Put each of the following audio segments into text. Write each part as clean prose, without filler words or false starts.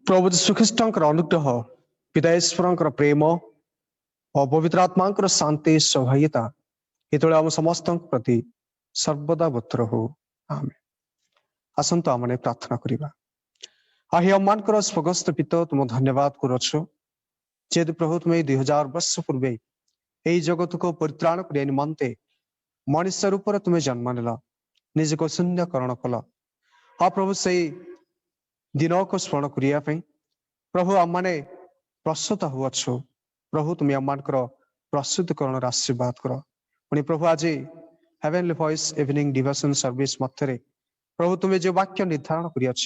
प्रभु श्रीकृष्णଙ୍କର ଅନୁଗ୍ରହ ପିତା ଈଶ୍ୱରଙ୍କର ପ୍ରେମ ଓ ପବିତ୍ର ଆତ୍ମାଙ୍କର ଶାନ୍ତି ସହାୟତା କେତେବେଳେ ଆମ ସମସ୍ତଙ୍କ ପ୍ରତି ସର୍ବଦା ବତ୍ର ହଉ। ଆମେ ଆସନ୍ତୁ ଆମେ ପ୍ରାର୍ଥନା କରିବା। ଆହି ଆମମାନଙ୍କର ସ୍ୱଗସ୍ତ ପିତା ତୁମ ଧନ୍ୟବାଦ କରୁଅଛୁ ଯେହେତୁ ପ୍ରଭୁ ତୁମେ 2000 ବର୍ଷ ପୂର୍ବେ ଏହି ଜଗତକୁ ପରିତ୍ରାଣ କରିବା ନିମନ୍ତେ ମଣିଷ ରୂପରେ ତୁମେ ଜନ୍ମ ନେଲ, ନିଜକୁ ଶୂନ୍ୟକରଣ କଲ। ଆଉ ପ୍ରଭୁ ସେଇ ଦିନକୁ ସ୍ମରଣ କରିବା ପାଇଁ प्रभु आमने प्रस्तुत हुअछु। प्रभु तुम आमମାନଙ୍କର प्रस्तुतिकरण आशीर्वाद कर। पुणी प्रभु आज heavenly voice evening devotion service मध्य प्रभु तुम्हें जो वाक्य निर्धारण करियछ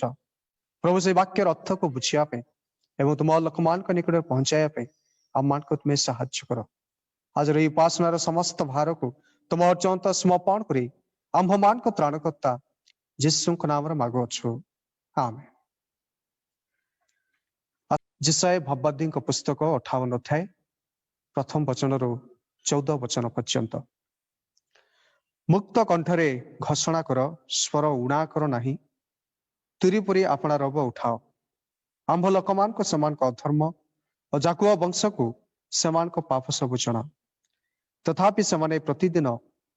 प्रभु से वाक्यर अर्थ को बुझिया पे एवं तुम लोकमान निकट पहुंचाया पे आममान को तुम्हें साहाय्य कर। आज रही उपासनार समस्त भार को तुम अर्चंत समर्पण करी आम्भमान को त्राणकर्ता यीशु नाम मागुअछु। आमेन। जिसाय भववादी पुस्तक 58 अध्याय प्रथम वचन रु 14 वचन पर्यंत। मुक्त कंठरे घोषणा कर, स्वर उणा कर नाही, तुरीपुरी अपना रब उठाओ। आंभ लोकमान को समान को अधर्म और जाकुआ वंश को समान को पाप सब जना। तथापि समाने प्रतिदिन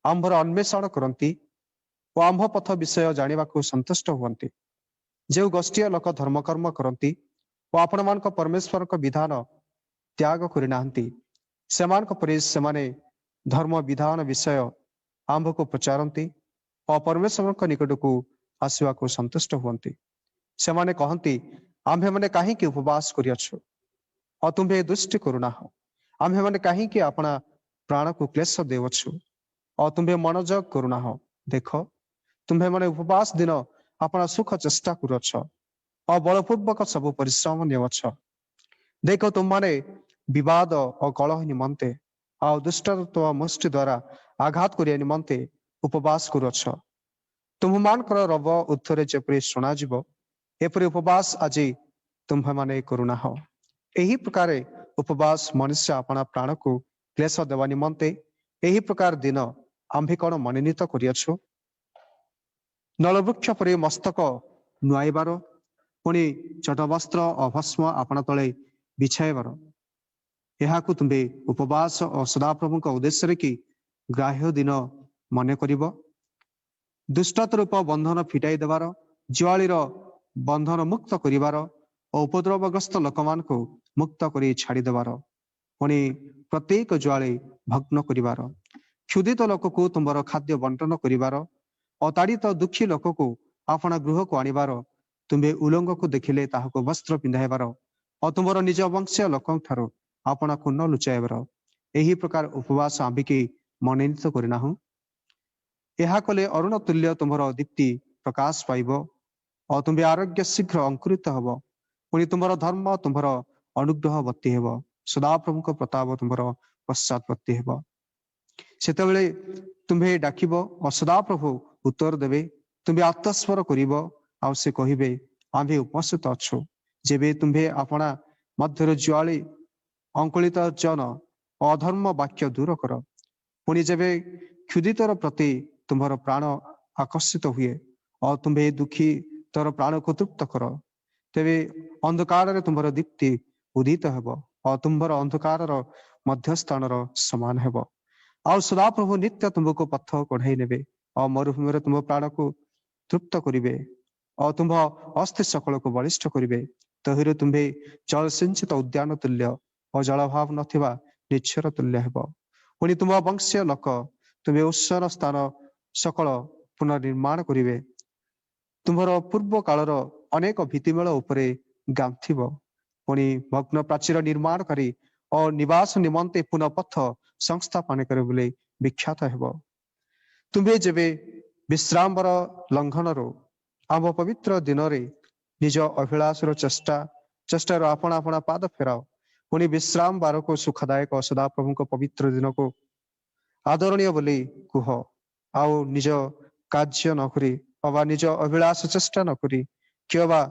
आंभर अन्वेषण करती और आंभ पथ विषय जानिबा को संतुष्ट हुअंती। जो गोष्ठी लोक धर्मकर्म करती और आपण मान परमेश्वर को विधान त्याग करना से धर्म विधान विषय आंभ को प्रचारती और परमेश्वर निकट को आसवा को संतुष्ट हुअंती। से माने कहती आम्भे मैंने कहीं उपवास करियछु और तुम्हें दुष्टि करुना हो। आम्भे मैंने कहीं अपना प्राण को क्लेश देवछु और तुम्हें मनोजग करुना हो। देख तुम्हें मैंने उपवास दिन अपना सुख चेष्टा करुछ और बलपूर्वक सब परिश्रम नेवछ। देख तुम माने विवाद और कलह निमंते और दुष्टत्व मुष्टि द्वारा आघात करिया निमंते उपवास करुछ। तुम मानकर रब उत्थरे जेपरि शुणा जीव एपरि उपवास आज तुम्हें माने करुना हो। एही प्रकार उपवास मनुष्य अपना प्राण को क्लेश देवा निमंते एही प्रकार दिन आम्भे कौन मनोनीत करियछु। नलवृक्ष परि मस्तक नुआइबार पुणी चटवस्त्र और भस्म अपना तले बिछाइबार यह तुम्हें उपवास और सदाप्रभु उद्देश्य की ग्राह्य दिन मन कर। दुष्टत रूप बंधन फिटाई देवार, जुआलीर बंधन मुक्त करिवार और उपद्रवग्रस्त लोक मान को मुक्त कर छाड़देवार पुणी प्रत्येक जुआली भग्न करिवार, क्षुदित लोक को तुम्हार खाद्य बंटन करिवार और ताड़ित दुखी लोक को अपना गृह को आनिबार, तुम्हें उलंग को देखिले ताहाको वस्त्र पिंधाइबार और तुम्हार निज वंशीय लोक ठारो अपना को न लुचाइबार यही प्रकार उपवास आंबिकी मनोनीत करना हूँ। यह कले अरुण तुल्य तुम्हार दीप्ति प्रकाश पाइब और तुम्हें आरोग्य शीघ्र अंकुरित हब। पुणी तुम्हार धर्म तुम्हार अनुग्रह बत्ती हेब, सदाप्रभु प्रताप तुम्हार पश्चातवर्ती हेब। सेतेबेले तुम्हें डाकिब और सदाप्रभु उत्तर देवे, तुम्हें आत्मस्वर करिब और से कहिबे आम्भे उपस्थित अछु। जेबे तुम्हें अपना मध्य जुआली अंकुलित जन अधर्म वाक्य दूर कर, पुणी जेबे क्षुदितर प्रति तुम्हार प्राण आकर्षित हुए और तुम्हें दुखी तर प्राण को तृप्त कर, तेबे अंधकार तुम्हार दीप्ति उदित हेब और तुम्हार अंधकार मध्यस्थान समान हेब। और सदाप्रभु नित्य तुमको पथ कढ़ाई नेबे और मरुभूमि तुम प्राण को तृप्त करिवे और तुम अस्थि सकल को बलिष्ठ करिवे। तहिरे तुम्हें जल सिंचित उद्यान तुल्य और जलभाव नथिबा निश्चर तुल्य हेब। पुणी तुम वंशीय लोक तुम्हें उत्सर स्थान सकल पुनर्निर्माण करिवे। तुम्हार पूर्व कालर अनेक भित्तिमेल उपरे गांथिब, पुणी भग्न प्राचीर निर्माण करी और निवास निमंते पुनः पथ संस्थापन करे बोले विख्यात हेब। तुम्हें जेबे विश्रामर लंघन रो आम पवित्र दिन निज अभिलाषर चेष्टार अपना अपना पाद फेराओ। पुणी विश्राम बार को सुखदायक सदाप्रभु पवित्र दिन को आदरणीय बोली कुह आउ निज कार्य नकरी अबा निज अभिलाष चेष्टा नकरी किबा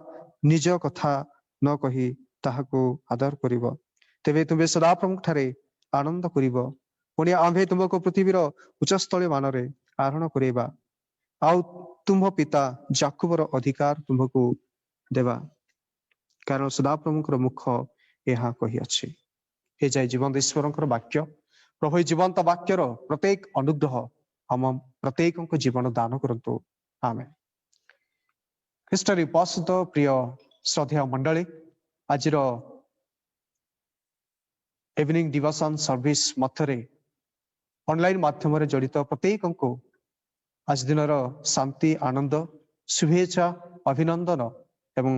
निज कथा न कही ताहाको आदर करिब। तेबे तुम्हें सदाप्रभु ठारे आनंद करिब। पुणी आम्भे तुमको पृथ्वीर उच्चस्थल मानरे आरोहण करेबा आउ तुम पिता जाकुबर अधिकार तुमको देवा। कारण सदाप्रभुଙ୍କର मुख ଏହା କହିଅଛି। हे जाय जीवंत ईश्वरଙ୍କର वाक्य प्रभु जीवंत वाक्यर प्रत्येक अनुग्रह हम प्रत्येक जीवन दान करतु आमेन। ख्रीष्टरी उपस्थित प्रिय श्रद्धेय मंडली आज इवनिंग डिवोशन सर्विस मध्य ऑनलाइन माध्यम जड़ित प्रत्येक को आज दिन शांति आनंद शुभेच्छा अभिनंदन एवं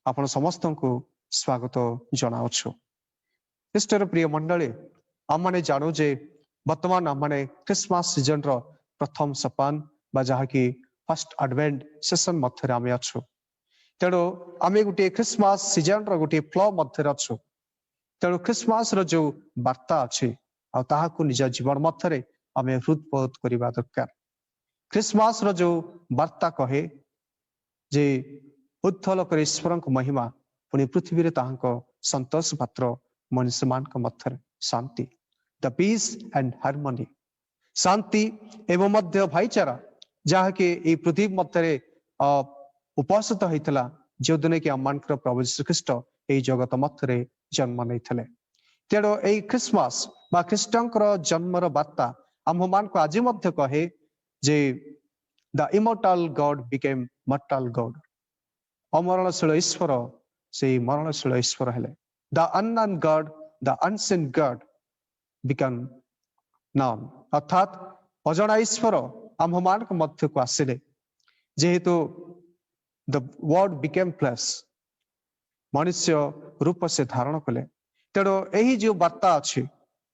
आपण समस्त को स्वागत जनावछु। ख्रीष्टर प्रिय मंडली आम मैंने जानू जे वर्तमान आम मैंने क्रिसमस सीजन रो प्रथम सोपान जहाँकि फर्स्ट एडवेंट सेशन मध्य आम अच्छु। तेणु आम गोटे क्रिसमस सीजन रो गोटे फ्लो मध्य अच्छु। तेणु क्रिसमस रो जो वार्ता अच्छी को निज जीवन मध्य आम हृदबोध करने दरकार। क्रिसमस रो जो वार्ता कहे जे उद्धल कर ईश्वर महिमा पुणी पृथ्वी संतोष पात्र मनुष्य मान मध्य शांति द पीस एंड हार्मनी शांति एवं मध्य भाईचारा जहाँकि ये पृथ्वी मध्य उपस्थित होता जो दिन कि आम प्रभु श्रीकृष्ण यही जगत मध्य जन्म नहीं। तेणु यही क्रिसमस बा ख्रीष्टर जन्मर वार्ता आम मान को आज कहे जे the immortal God became mortal God अमरणशील ईश्वर से मरणशील ईश्वर हेले। The unknown God the unseen God become known अर्थात अजना ईश्वर आम मान मध्य को आसिले जेहेतु द वर्ड बिकेम फ्लेश मनुष्य रूप से धारण कले। तेणु यही जो वार्ता अच्छी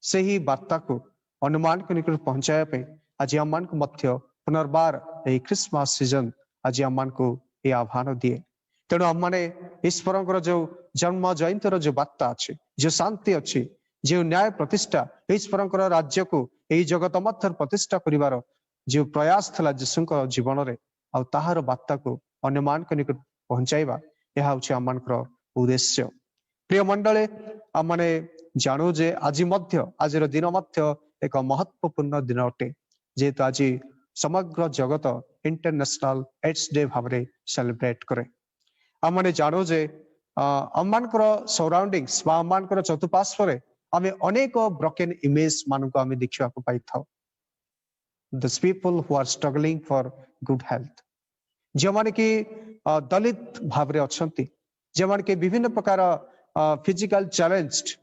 से ही वार्ता को अनुमान को निकट पहुंचाया आज आम मान को मध्य पुनर्बार यही क्रिसमस सीजन आज आम मान को ये आह्वान दिए। तेणु आम मैंने ईश्वर जो जन्म जयंतर जो वार्ता अच्छी जो शांति अच्छी जो न्याय प्रतिष्ठा ईश्वर राज्य को यही जगत मध्य प्रतिष्ठा करिवार जो प्रयास था जीशु जीवन में आहार वार्ता को अन्य मान निकट पहुंचाइबा यह हूँ आम उद्देश्य। प्रिय मंडले आम मैंने जानू जे आज आज दिन मध्य एक महत्वपूर्ण दिन अटे जेहेतु आज समग्र जगत इंटरनेशनल एड्स डे भाव में सेलिब्रेट करे। आम मैंने जानू जे आम सराउंडिंग्स आम चतुर्पार्श्व आम अनेक ब्रोकन इमेज मान को आम देखा पाई था। Those people who are struggling for good health जो माने कि दलित भाव में अच्छी जो माने कि विभिन्न प्रकार फिजिकल चैलेंज्ड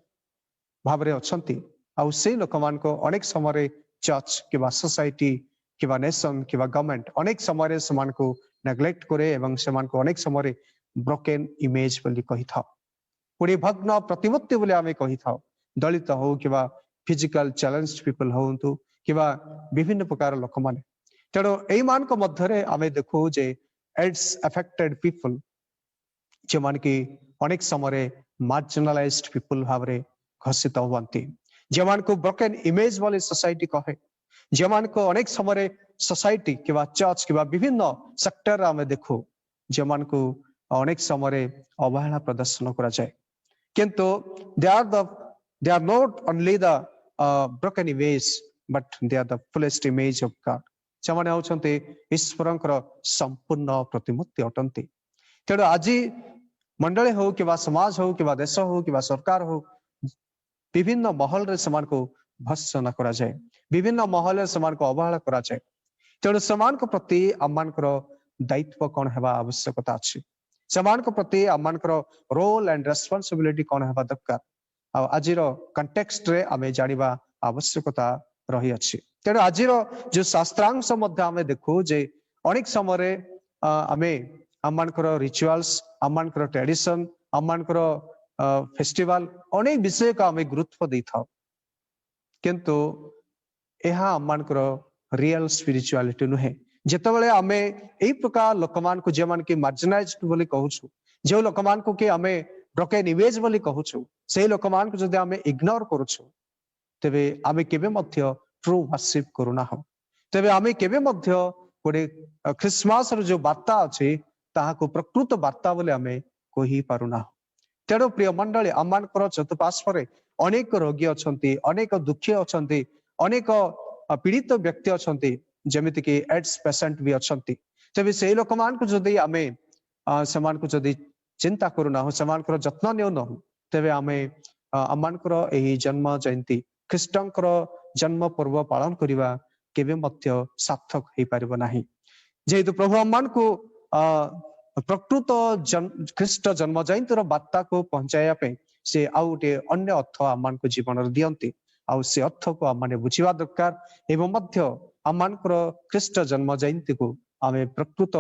भाव में अच्छी आउ से लोक मान को अनेक समय चर्च कि सोसाइटी कि नेशन कि गवर्नमेंट अनेक समय से नेग्लेक्ट करे एवं से अनेक समय ब्रोकन इमेज बोली कही था पुणी भग्न प्रतिमूर्ति बोली आम कही था दलित हो कि फिजिकल चैलेंज्ड पीपल हूँ कि विभिन्न प्रकार लोक मैंने। तेणु यही मान मध्य आम देखू जे एड्स अफेक्टेड पीपल जो मान कि अनेक समय मार्जिनलाइज्ड पीपल भाव में घोषित हुआ जो मान को ब्रोकन इमेज वाली सोसाइटी कहे जो मान को अनेक समय सोसाइटी कि चर्च कि विभिन्न सेक्टर आम देखू जो मान को अनेक समय अवहेला प्रदर्शन करा जाए किंतु they are not only the broken image but they are the fullest image of God जो माने होचंते ईश्वरंकर संपूर्ण प्रतिमूर्ति अटंती। तेणु आज मंडली हो कि समाज हो कि देश हो कि सरकार हो विभिन्न महल रे समान को भर्त्सना करा जाए विभिन्न महल रे समान को अवहेला करा जाए। तेणु समान को प्रति आममानकर दायित्व कौन हेबा आवश्यकता अछि समान को प्रति आममानकर रोल एंड रेस्पॉन्सिबिलिटी कौन हेबा दरकार आज कंटेक्स्ट रे आमे जानिबा आवश्यकता रही अछि। तेणु आज जो शास्त्रांश मध्य आमे देखू जे अनेक समय आमे आममानकर रिचुअल्स आममानकर ट्रेडिशन आममानकर फेस्टिवल अनेक विषय को आमे गुरुत्व दे था किंतु यह आममानकर रियल स्पिरिचुअलिटी नुहे जेतेबेले आमे एई प्रकार लोकमान को जे मान के मार्जिनाइज्ड बोली कहूछु जो लोकमान को के आमे ब्रोकन इमेज बोली कहूछु से लोकमान को जदि आमे इग्नोर करूछु तेबे आमे केबे मध्य ट्रू वर्शिप करूना हो तेबे आमे केबे मध्य गोटे क्रिसमस रो जो वार्ता अछि ताहा को प्रकृत वार्ता बोली आमे कहि पारुना हो। तेणु प्रिय मंडली आममानकर चतुर्पार्श्व अनेक रोगी अछंती अनेक दुखी अछंती अनेक पीड़ित व्यक्ति अछंती जेमिति कि एड्स पेशेंट भी अछंती तेबे से लोक मान को जदि आमे समान को जदि चिंता करूना हो सेमानकर जत्न नेउ न तेबे आमे आमानकर एही जन्म जयंती ख्रीष्टंकर जन्म पर्व पालन करिवा केबे मध्य सार्थक हेई परिबो नाही जेहेतु प्रभु आमान को प्रकृत ख्रीष्ट जन्म जयंतीर बार्ता को पहुंचाया पे से आउ गोटे अन्य अर्थ आमान को जीवन दियंती आउ से अर्थ को आम बुझा दरकार एवं मध्य आमानकर ख्रीष्ट जन्म जयंती को आमे प्रकृत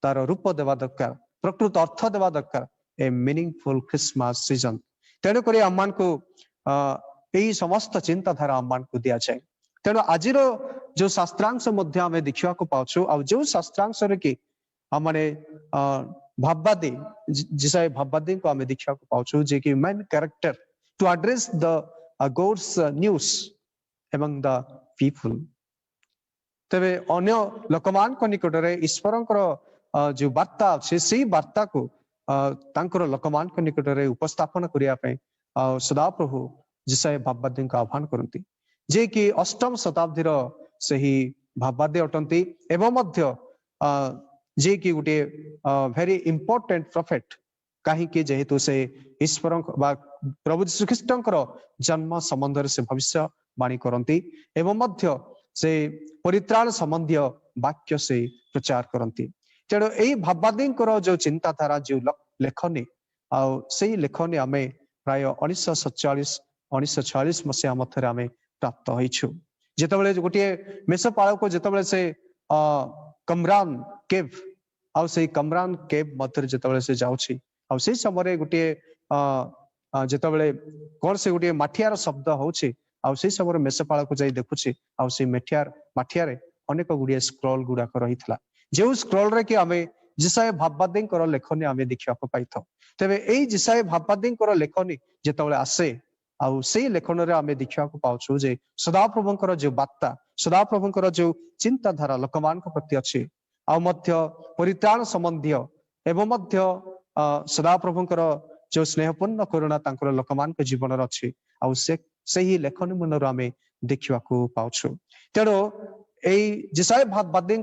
तार रूप देवा दरकार प्रकृत अर्थ देवा दरकार ए मीनिंगफुल क्रिसमस सीजन तेणुक आमान को यही समस्त चिंताधारा आमान को दि जाए तेणु आज जो शास्त्रांश आम देखा पाचु आ जो शास्त्रांश कि आमने भाववादी जिसाई भाववादी को आम देखा पाचु जे कि main character to address the God's news among the people तेरे अन्य लोकमान निकट में ईश्वर जो वार्ता अच्छे से वार्ता को तांकर लोकमान निकट में उपस्थापन करने सदाप्रभु जिसाई भाववादी को आह्वान करती जे कि अष्टम शताब्दीर से ही भाववादी अटंती एवं मध्य जे कि गोटे वेरी इंपोर्टेंट प्रॉफिट कहीं जेहेतु से ईश्वर प्रभु यीशु ख्रीष्टंकर जन्म संबंध से भविष्यवाणी करती एवं मध्य से परित्राण संबंधी वाक्य से प्रचार करती तेणु यही भाववादी जो चिंताधारा जो लेखनी आई लेखनी आम प्राय 1947 मसीहा मध्य आम प्राप्त होइछु जेतेबेले गोटे मेषपालक जेतेबेले से कमरान केव आउ से कमरान केव मध्य जेतेबेले से जाउछि आउ से समय गोटे जेतेबेले कोन से गोटे माठियार शब्द होछि आउ से समय मेषपालक जाई देखुछि आउ से माठियारे अनेक गुड़िया स्क्रॉल गुड़ाक रहितला जो स्क्रॉल रे कि आमे जिसाय भाववादी लेखनी आमे देखा पाई था तेबे एई जिसाय भाववादी लेखनी जेतेबेले आसे आउ से लेखन रे आमे देखा पाउछु जे सदाप्रभुंकर जो बार्ता सदाप्रभुंकर जो चिंताधारा लोकमान प्रति अच्छी आउ मध्य परित्राण संबंधी एवं मध्य सदाप्रभुंकर जो स्नेहपूर्ण करुणा तांकर लोकमान जीवन अच्छी आउ से ही लेखनी मन आमे देखा पाउछु तेणु एई जिसाय भाववादी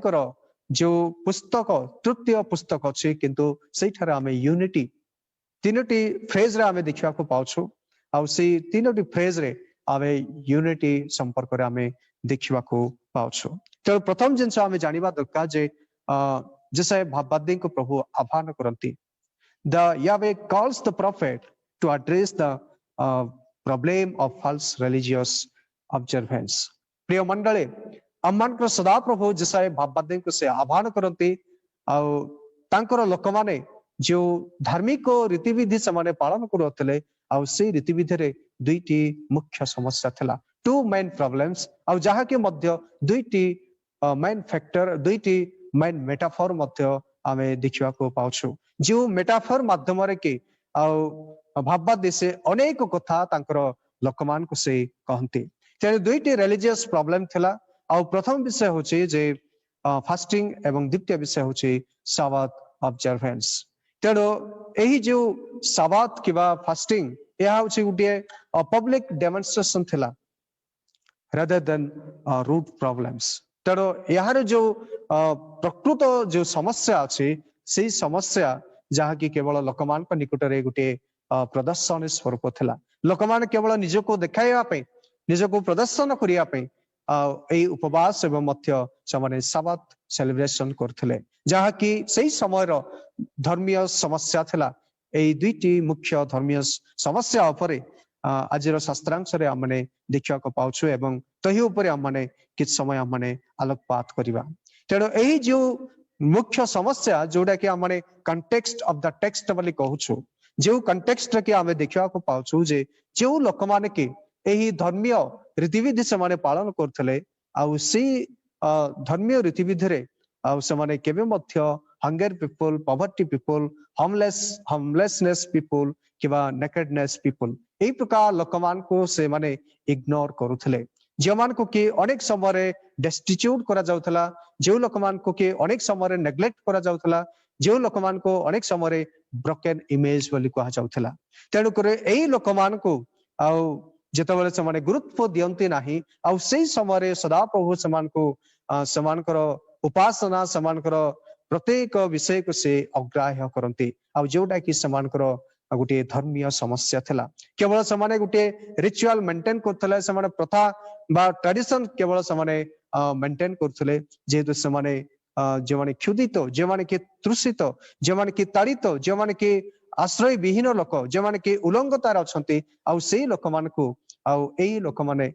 जो पुस्तक तृतीय पुस्तक अच्छी किंतु सेठारे आमे यूनिटी तीनोटी फ्रेज रे आमे देखा पाउछु आउ से तीनोटी फ्रेज रे आमे यूनिटी संपर्क रे आमे देखा पाउछु तो प्रथम जिनस आमे जानिबा दरकार जे जिसाय भाववादी को प्रभु आह्वान करती the Yahweh calls the prophet to address the problem of false religious observance प्रिय मंडली आममान सदा प्रभु जिसाय भाववादी को से आह्वान करती आर लोक माने जो धार्मिक रीतिविधि से माने पालन करुले आउ से रीतिविधि रे दुईटी मुख्य समस्या थिला टू मेन प्रॉब्लम्स आउ जहा के मध्य दुईटी मेन फैक्टर दुईटी मेन मेटाफोर मध्य आमे देखिबा को पाउछु जो मेटाफोर माध्यम रे कि आउ भाववादी से अनेक कथा तांकर लोकमान को से कहंती तेरे दुईटी रिलीजियस प्रॉब्लम थिला आउ प्रथम विषय होची जे फास्टिंग एवं द्वितीय विषय होची साबात ऑब्जर्वेंस तेणु यही जो साबात किबा फास्टिंग यह होची गुटे पब्लिक डेमोन्स्ट्रेशन थिला rather than root problems तेणु यार जो प्रकृत जो समस्या अच्छी से समस्या जहाँ की केवल लोकमान निकट में गोटे प्रदर्शन स्वरूप थिला लोकमान केवल निजको देखाइबा निजको प्रदर्शन करने यही उपवास एवं मध्य से साबात सेलिब्रेशन करथिले जहाँ की सही समय धर्मीय समस्या थिला यही दुईटी मुख्य धर्मीय समस्या उपरे आज शास्त्रांश आमने देखा पाउछु एवं तही उपरे आमने किछ समय आमने आलोकपात करिबा तेणु यही जो मुख्य समस्या जोड़ा कि आमने कंटेक्स्ट ऑफ द टेक्स्ट बोली कहूछु जो कंटेक्स्ट के आमे देखा पाउछु जे जो लोक माने कि यही धर्मीय रीतिविधि से माने पालन करथिले आउ से धर्मीय रीतिविधि रे आउ से माने केबे मध्य hunger people poverty people homelessness people किबा नेकेडनेस पीपल यही प्रकार लोकमान को से माने इग्नोर करुथिले जो मान को कि अनेक समय डेस्टिट्यूट करा जाउथला जो लोकमान को कि अनेक समय नेग्लेक्ट करा जाउथला जो लोकमान को अनेक समय ब्रोकन इमेज बोली कहा जाउथला तेणु करे एही लोकमान को आउ जेतेबेले से माने गुरुत्व दियंती नाही आउ सेही समय सदा प्रभु समान को समानकर उपासना समानकर प्रत्येक विषय को से अग्राह्य करती आ जोटा कि समानकर गोटे धर्मीय समस्या थिला केवल समाने गोटे रिचुअल मेंटेन करथले समाने प्रथा बा ट्रेडिशन केवल समाने मेंटेन करथले जेतु समाने जो माने क्षुदित जो माने कि तृषित जो माने कि ताड़ित जो माने कि आश्रय विहीन लोक जो माने कि उलंगतार अछंती आ सेही लोक मानकु आ एही लोक माने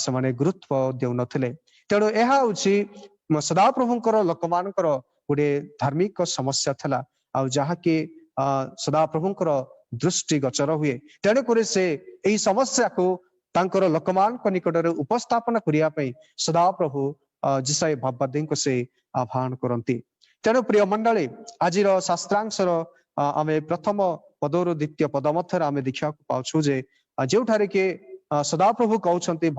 समाने गुरुत्व देउ नथिले तेणु एहा होछि सदाप्रभुंकर लोक मानकर गोटे धार्मिक समस्या थिला आ जहा कि सदाप्रभुंकर दृष्टि गोचर हुए तेणुकर से यही समस्या को तांकर लोकमान निकटरे उपस्थापन करिया पई सदाप्रभु जिसाई भाववादी को से आह्वान करती तेणु प्रिय मंडली आज शास्त्रांशर आम प्रथम पदर द्वितीय पद मध्य आम देखा पाछू जे जो कि सदाप्रभु कहते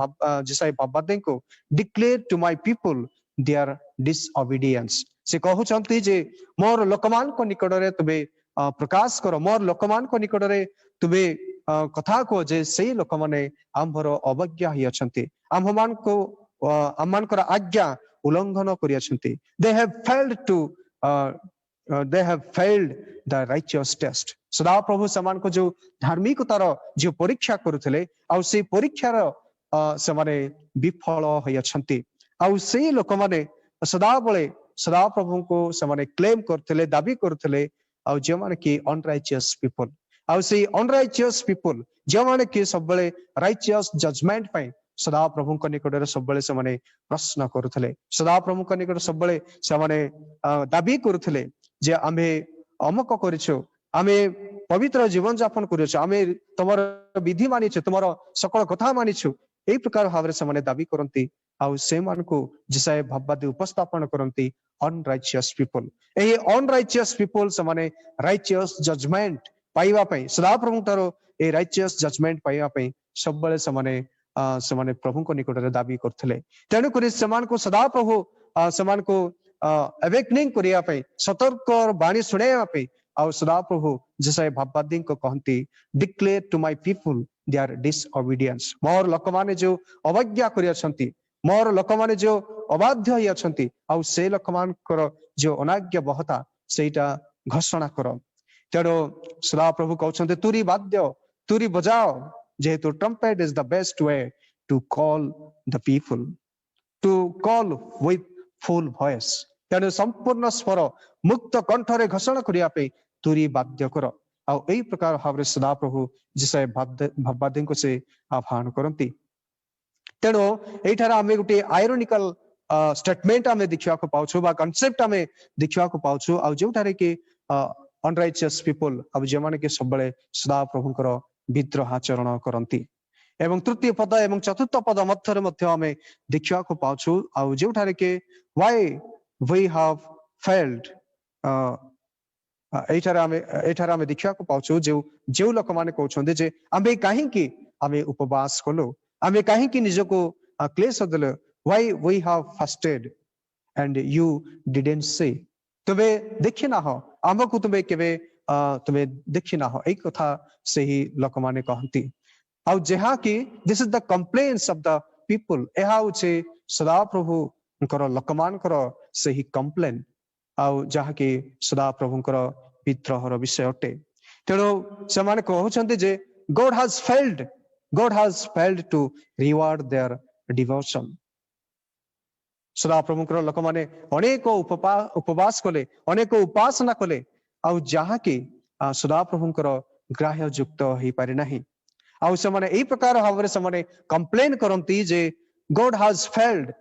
जिसाई भाववादी को declare to my people their disobedience से कहते जे मोर लोकमान निकटरे तुबे प्रकाश कर मोर लोकमान निकटरे तुबे कथा को जे से लोक माने आंभर अवज्ञा ही अछंती आंभ मान को आमानकर आज्ञा उल्लंघन करियछंती they have failed to the righteous test सदा प्रभु समान को जो धार्मिकतार जो परीक्षा करुथिले आ से परीक्षार से माने विफल होयछंती आ से लोक माने सदा बळे सदा प्रभु को से माने क्लेम करथिले दाबी करथिले आ जे माने कि अनराइचियस पीपल आ से अनराइचियस पीपल जे माने कि सब बळे राइचियस जजमेंट पई सदा प्रभु निकट सब बळे से माने प्रश्न करुथिले सदा प्रभु निकट सब बळे से माने दाबी करुथिले जे आमे अमक करिछु आमे पवित्र जीवन यापन करिछु आमे तमर विधि मानिछु तमर सकल कथा मानिछु एई प्रकार भावरे से माने दाबी करंती आ से मान को जिसाए भाववादी उपस्थापन करंती अनराइचियस पीपल एही अनराइचियस पीपल से माने राइचियस जजमेंट पाइबा पई सदा प्रभु तारो ए राइचियस जजमेंट पाइबा पई सब बळे से माने प्रभु को निकट रे दाबी करथिले तेनु करी समान को सदा प्रभु समान को अवेकनिंग करिया पई सतर्क बाणी सुनाया पई आ सदा प्रभु जिसाए भाववादी को कहंती declare to my people their disobedience मोर लोक माने जो अवज्ञा करियछंती मोर लोक माने जो अबाध्य ही अछंती आ से लोक मानकर जो अनाज्ञा बहता सेटा घोषणा कर तेणु सदा प्रभु कहते तुरी वाद्य तुरी बजाओ जेहेतु trumpet is the best way to call the people to call with full voice तेणु संपूर्ण स्वर मुक्त कंठरे घोषणा करिया तुरी वाद्य कर आ एई प्रकार भाव सदा प्रभु जिसाए भाववादी को से आह्वान करती तेणु एठार आमे गोटे आयरोनिकल स्टेटमेंट आमे देखिया को पाउछु बा कांसेप्ट आमे देखिया को पाउछु आ जोठारे के अनराइचियस पीपल अब जे माने के सब बळे सदा प्रभुंकर विद्रोह आचरण करती एवं तृतीय पद एवं चतुर्थ पद मध्य मध्य आमे देखिया को पाउछु आ जोठारे के व्हाई वी हैव फेल्ड एठार आमे देखिया को पाउछु जो लोक माने कहउछन्ते जे आमे काहे कि आमे उपवास कलो आमे काहे कि निजको क्लेश देलो why we have fasted and you didn't say तबे देखि ना हो आमको तबे केबे तबे देखि ना हो एक कथा से ही लोक माने कहंती आ जेहा कि this is the complaints of the people एहा उचे सदा प्रभु कर लोक मानकर से ही कंप्लेन आ जहा कि सदा प्रभुंकर विद्रोहर विषय अटे तेणु से माने कहउछन्ते जे God has failed to reward their devotion सदा प्रभुंकर लोक माने अनेक उपवास कले अनेक उपासना कले आ जहा कि सदा प्रभुंकर ग्राह्य युक्त हो पारे नाही आ से माने एई प्रकार भाव से माने कंप्लेन करंती जे God has failed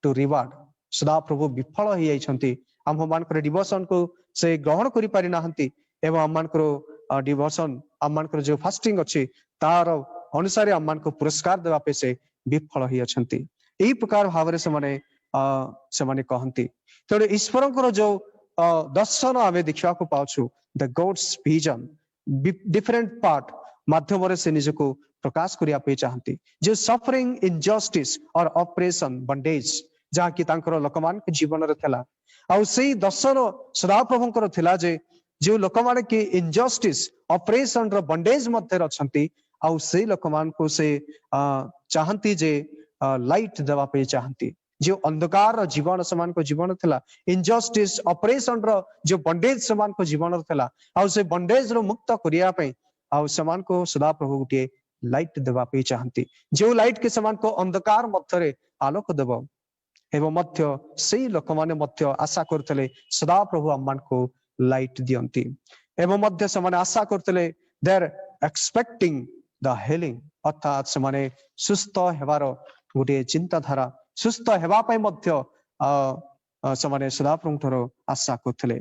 to reward सदा प्रभु विफल हो जाइछंती आम मानकर डिवोशन को से ग्रहण करि पारि नाहंती एवं आम मानकर डिवोशन आम मानकर जो फास्टिंग अछि तार अनुसार आम मानकर पुरस्कार देवा पे से विफल हो अछंती एई प्रकार भाव से माने कहंती तेणु ईश्वरंकर जो दर्शन आमे देखा को पाउछु the God's vision different part माध्यम से निजको प्रकाश करिया पे चाहती जो सफरिंग इनजस्टिस और ऑपरेशन बंडेज जहा कि तांकर लोकमान के जीवन रे थला आ सेही दर्शन सदा प्रभुंकर थिला जे जो लोकमान के इनजस्टिस ऑपरेशन रो बंडेज मध्य अछंती आ से लोकमान को से चाहती जे लाइट देवा पे चाहती जो अंधकार जीवन समान को जीवन थिला इनजस्टिस ऑपरेशन रो जो बंडेज समान को जीवन थिला आ से बंडेज रो मुक्त करिया पे आ समान को सदा प्रभु गुटे लाइट देवा पे चाहती जो लाइट के समान को अंधकार मध्यरे आलोक देव एवं मध्य से लोक माने मध्य आशा करथले सदा प्रभु अम्मान को लाइट दियंती एवं मध्य समान आशा करथले देयर एक्सपेक्टिंग द हीलिंग अर्थात समान सुस्थ हेबार गोटे चिंताधारा सुस्थ हेबा पय मध्य समान सदा प्रभु ठरो आशा करथले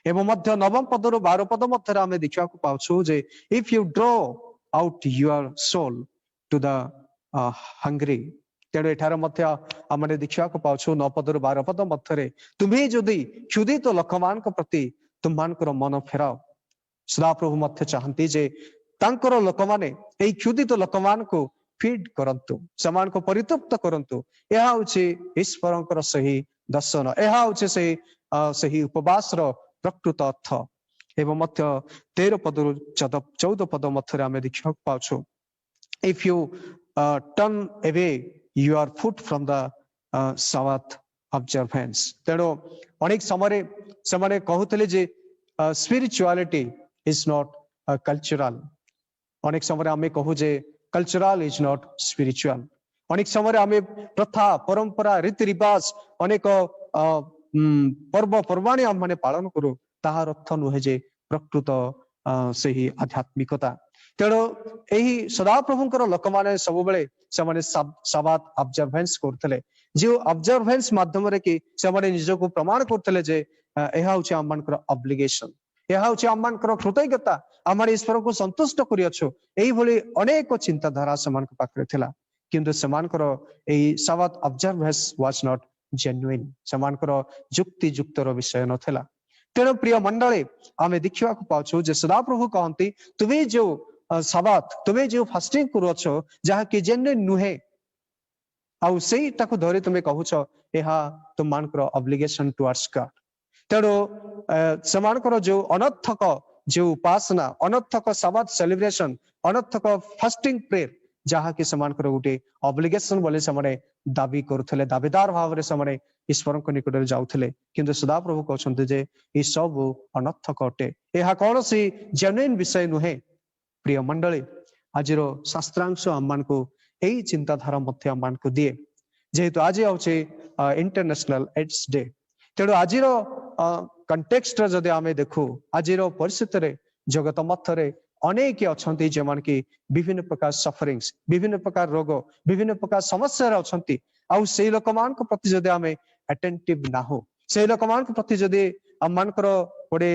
एवं मध्य नवम पद रु 12 पद मध्य आमे देखिया को पाउछु जे if you draw out your soul to the hungry तेणु एठार मध्य आमने देखिया को पाउछु 9 पद रु 12 पद मध्य तुम्हें जदि क्षुधित लोक मान प्रति तुम मानकर मन फेराओ सदा प्रभु मध्य चाहती जे तांकर लोक माने एई क्षुधित लोक मान को फीड करंतु समान को परितृप्त करंतु यह होछि ईश्वरंकर सही दर्शन यह होछि सही उपवास रो प्रकृत अर्थ एवं मध्य 13 पद रु 14 पद मध्य आमे देखिया पाउछु if you turn away your foot from the Sabbath observance तेणु अनेक समय से माने कहूतले जे spirituality is not cultural अनेक समय आमे कहू जे cultural is not spiritual अनेक समय आमे प्रथा परंपरा रीति रिवाज अनेक पर्व पर्वाणी आम माने पालन करू ताहार अर्थ नुहे जे प्रकृत सही आध्यात्मिकता तेणु यही सदा प्रभुंकर लोक माने सब बेले से माने साबात ऑब्जर्वेंस करथले जो ऑब्जर्वेंस माध्यम रे कि से माने निज को प्रमाण करथले जे एहा होछि आमनकर ऑब्लिगेशन एहा होछि आमनकर कृतज्ञता आमर ईश्वर को संतुष्ट करि अछु एही भली अनेक चिंता धारा समान को पाखरे थिला किंतु समानकर एही साबात ऑब्जर्वेंस वाज नॉट जेन्युइन समानकर युक्ति युक्तर विषय नथिला तेणु प्रिय मंडली आमे देखिवा को पाउछु जे सदा प्रभु कहंती तुमे जो साबात तुमे जो फास्टिंग करूछ जहा कि जेन्युइन नुहे आउ सेही ताको धरि तुमे कहूछ एहा तुम मानकर ऑब्लिगेशन टुवर्ड्स गॉड तेणु समानकर जो अनर्थक जो उपासना अनर्थक साबात सेलिब्रेशन अनर्थक फास्टिंग प्रेयर जहा कि समानकर गुटे ऑब्लिगेशन बोले समाने दाबी करूथले दाबीदार भाव रे समाने ईश्वर को निकट रे जाउथले किंतु सदा प्रभु कहछन्ते जे ई सब अनर्थक अटे एहा कोनोसी जेन्युइन विषय नुहे प्रिय मंडली आज शास्त्रांश आम को यही चिंताधारा मध्य आम को दिए जेहेतु आज आउचे इंटरनेशनल एड्स डे तेणु आज कंटेक्स्ट जदि आमे देखू आज परिस्थिति रे जगत मथरे अनेक अच्छी जो मान की विभिन्न प्रकार सफरिंग्स विभिन्न प्रकार रोग विभिन्न प्रकार समस्या अच्छी आउ से लोक मान प्रति जदि आमे अटेंटिव ना हो से लोक मान प्रति जदि आम मानकर गोटे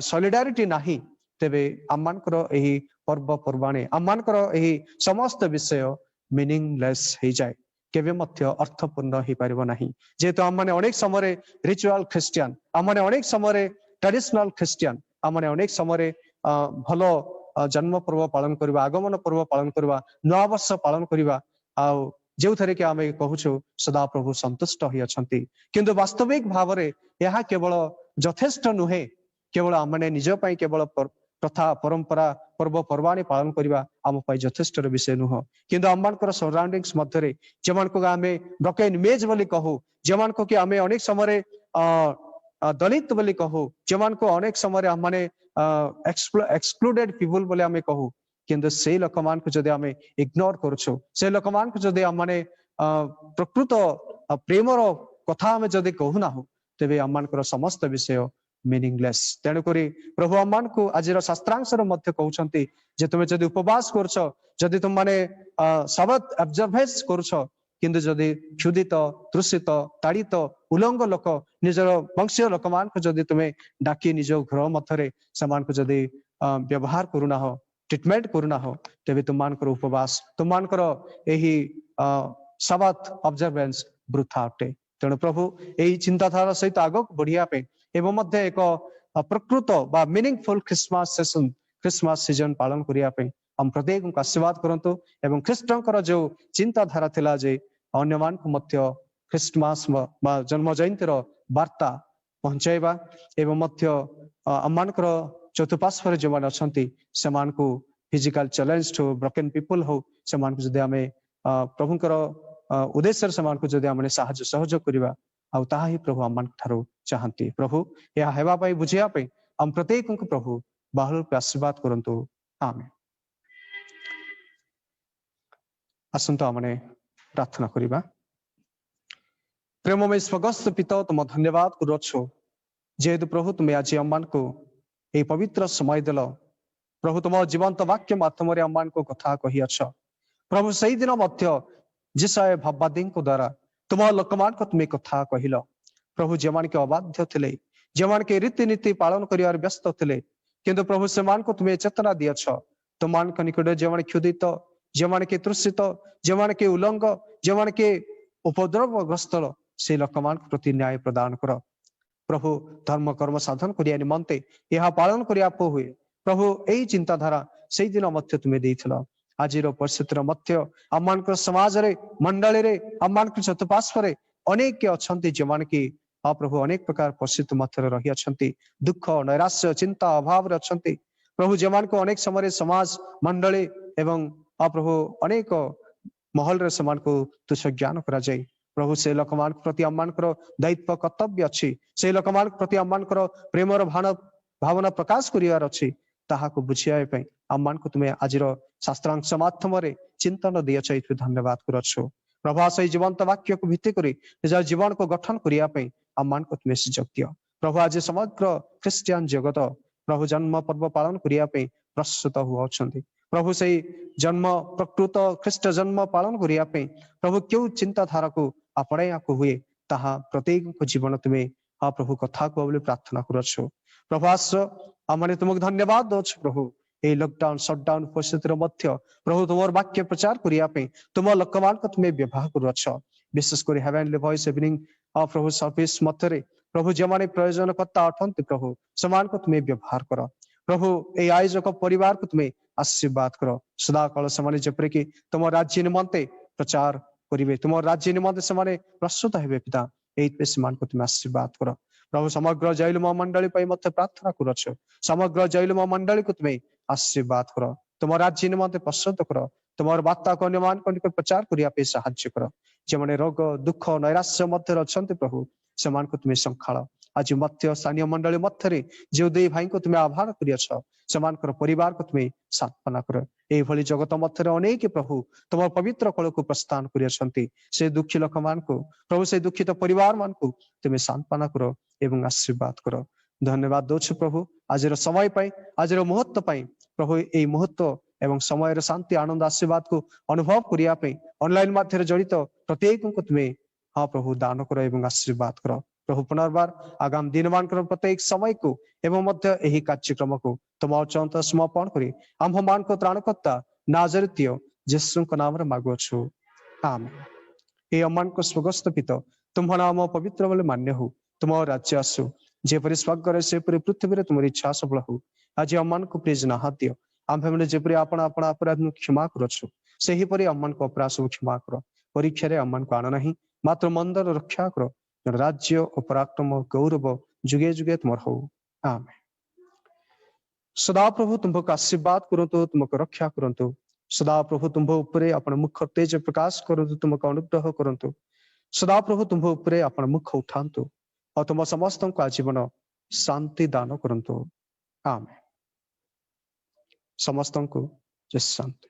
सॉलिडारिटी नाही तेबे आम मानकर एही पर्व पर्वाणी आम मानकर एही समस्त विषय मीनिंगलेस हो जाए केबे मध्य अर्थपूर्ण हो पारिबो नाही जेहेतु आम माने अनेक समय रिचुअल ख्रिस्टियन आम माने अनेक समय ट्रेडिशनल ख्रिस्टियन आम माने अनेक समय भलो जन्म पर्व पालन करबा आगमन पर्व पालन करबा नवा वर्ष पालन करबा आ जो थरे कि आमे कहूछु सदा प्रभु संतुष्ट होई अछंती किंतु वास्तविक भाव रे यहा केवल यथेष्ट नुहे केवल आमने निज पई केवल प्रथा परंपरा पर्व पर्वाणी पालन करबा आम पई यथेष्ट विषय नुह किंतु आमनकर सराउंडिंग्स मध्यरे जमान को आमे ब्रोकन इमेज बोली कहू जमान को कि आमे अनेक समय दलित बोली कहू जमान को अनेक समय आमने एक्सक्लूडेड पीपल बोले आमे कहू किंतु से लोक मान को जदि आमे इग्नोर करूछु से लोक मान को जदि आमने प्रकृत प्रेमर कथा आमे जदि कहू ना हो तेबे आमनकर समस्त विषय मीनिंगलेस तेणु करी प्रभु आमान को आज शास्त्रांश मध्य कहउछंती जे तुमे जदि उपवास करछ जदि तुम माने साबात ऑब्जर्वेंस करछ किंतु जदि क्षुधित तृषित ताड़ित उलंग लोक निजर वंशीय लोक मान को जदि तुमे डाकी निज घर मथरे समान को जदि व्यवहार करूना हो ट्रीटमेंट करूना हो तेबे तुम मानकर उपवास तुम मानकर एही साबात ऑब्जर्वेंस वृथा अटे तेणु प्रभु एही चिंताधारा सहित आगक बढ़िया पे एवं मध्य एक प्रकृत बा meaningful Christmas session Christmas season पालन करिया पे हम प्रत्येक को आशीर्वाद करंतु एवं ख्रीष्टंकर जो चिंताधारा थिला जे अन्य मान को मध्य क्रिसमस बा जन्म जयंती वार्ता पहुंचाइबा एवं मध्य आमनकर चतुर्पार्श्व जो मान अछंती समान को फिजिकल चैलेंज हो ब्रोकन पीपल हो समान को जदि आमे प्रभुंकर उद्देश्य से जदि आम साहाय्य सहयोग करवा आउ ताहा ही प्रभु आम ठारू चाहती प्रभु यह हेबा पाई बुझिया पाई आम प्रत्येक प्रभु बाहुल रूपे आशीर्वाद करंतु आमेन। आसंतु आमने प्रार्थना करिबा। प्रेममय स्वर्गस्थ पिता तुम धन्यवाद करुछु जेहेतु प्रभु तुम्हें आज अम्मान को यह पवित्र समय देल प्रभु तुम जीवंत वाक्य माध्यम अम्मान को कथा कही अछ प्रभु सही दिन मध्य जिसाय भाववादी द्वारा तुम लोक मान को तुम्हें कथा कहल प्रभु जे मान के अबाध्य थे जे मान के रीतिनीति पालन कर व्यस्त थे किंतु प्रभु से मान को तुम्हें चेतना दियछ तुम मान निकट जे मान क्षुदित जे मान के तृषित जे मान के उलंग जे मान के उपद्रवग्रस्त से लोक मान प्रति न्याय प्रदान कर प्रभु धर्म कर्म साधन करिया निमंते यह पालन करिया हुए प्रभु यही चिंताधारा से दिन मध्य तुम्हें देथिल आज परिस्थितिर मध्य आम समाज रे मंडली रे आम चतुर्पार्श्व अनेक अच्छा जो मान की प्रभु अनेक प्रकार परिस्थिति मध्य रही अच्छा दुख नैराश्य चिंता अभाव अच्छा प्रभु जो मान को अनेक समय समाज मंडली एवं प्रभु अनेक महल रे समान को तुच्छ ज्ञान करा जाए प्रभु से लोक मान प्रति आम दायित्व कर्तव्य अच्छी से लोक मान प्रति आम प्रेमर भावना प्रकाश कर ताहाको बुझिया आम को तुम्हें आज शास्त्रांश माध्यम चिंतन दियछ धन्यवाद करछु प्रभु से जीवंत वाक्य को भित्ति करी निज जीवन को गठन करने आम को तुम्हें सुजोग दियो प्रभु आज समग्र ख्रिस्टियान जगत प्रभु जन्म पर्व पालन करने प्रस्तुत हुआ प्रभु से जन्म प्रकृत ख्रिस्ट जन्म पालन करने प्रभु क्यों चिंताधारा को आपणा हुए ताहा प्रत्येक जीवन तुम्हें हाँ प्रभु कथा को प्रार्थना करछु प्रभु आस आम तुमको धन्यवाद दौच प्रभु ये लॉकडाउन शटडाउन परिस्थिति मध्य प्रभु तुम वाक्य प्रचार करने तुम लोक मान को तुम्हें व्यवहार करुच विशेषकर हेवेनली वॉइस इवनिंग प्रभु सर्विस मध्य प्रभु जो मैंने प्रयोजनकर्ता अटंती प्रभु समान को तुम्हें व्यवहार कर प्रभु ये आयोजक परिवार को तुम्हें आशीर्वाद कर सदा काल से जपरिक तुम राज्य निमंते प्रचार करेंगे तुम राज्य निमंते से प्रस्तुत हे पिता ये समान को तुम्हें आशीर्वाद कर प्रभु समग्र जैलुम मंडली प्रार्थना करछ समग्र जैलुम मंडली को तुम्हें आशीर्वाद कर तुम राज्य निमंते प्रस्तुत कर तुम वार्ता को अन्यमान को प्रचार करने साहाय्य कर जो मैंने रोग दुख नैराश्य मध्य अच्छा प्रभु से तुम्हें संखाल आज मध्य स्थानीय मंडली मध्य जो दे भाई को तुम्हें आभार कर परिवार को तुम्हें सांत्वना कर यही जगत मध्य अनेक प्रभु तुम पवित्र कल को प्रस्थान कर दुखी लोक मान को प्रभु से दुखित परिवार मान को तुम्हें सांत्वना कर एवं आशीर्वाद कर धन्यवाद दौच प्रभु आज समय पाई आज मुहूर्त पाई प्रभु यही मुहूर्त एवं समय शांति आनंद आशीर्वाद को अनुभव करने ऑनलाइन माध्यम जड़ित प्रत्येक को तुम्हें हाँ प्रभु दान कर एवं आशीर्वाद कर प्रभु पुनर्बार आगाम दिन मान प्रत्येक समय को एवं मध्य यही कार्यक्रम को तुम अचंत समर्पण कर आम्भ मान को त्राणकर्ता नाजरीय यीशु नाम मागुअछु आमेन। ये अम्मान को स्वर्गस्थ पिता तुम नाम पवित्र बोले मान्य हो तुम राज्य आसु जेपरी स्वर्ग से पृथ्वी तुम इच्छा सफल हो आज अम्मान को प्रिय नाहात दियो आम्भे मैंने जेपरी आपण आपण अपराध क्षमा करछु से परी अम्मान को अपराध सब क्षमा कर परीक्षा रे अम्मान को आन नहीं मात्र मंदर रक्षा कर राज्य और पराक्रम गौरव जुगे जुगे तुम हो आमेन। सदा प्रभु तुमको आशीर्वाद करंतु तुमको रक्षा करंतु सदा प्रभु तुम उपरे अपन मुख तेज प्रकाश करंतु तुमको अनुग्रह करंतु सदा प्रभु तुम उपरे अपन मुख उठांतु और तुम समस्त को आजीवन शांति दान करंतु आमेन। समस्त को जय शांति।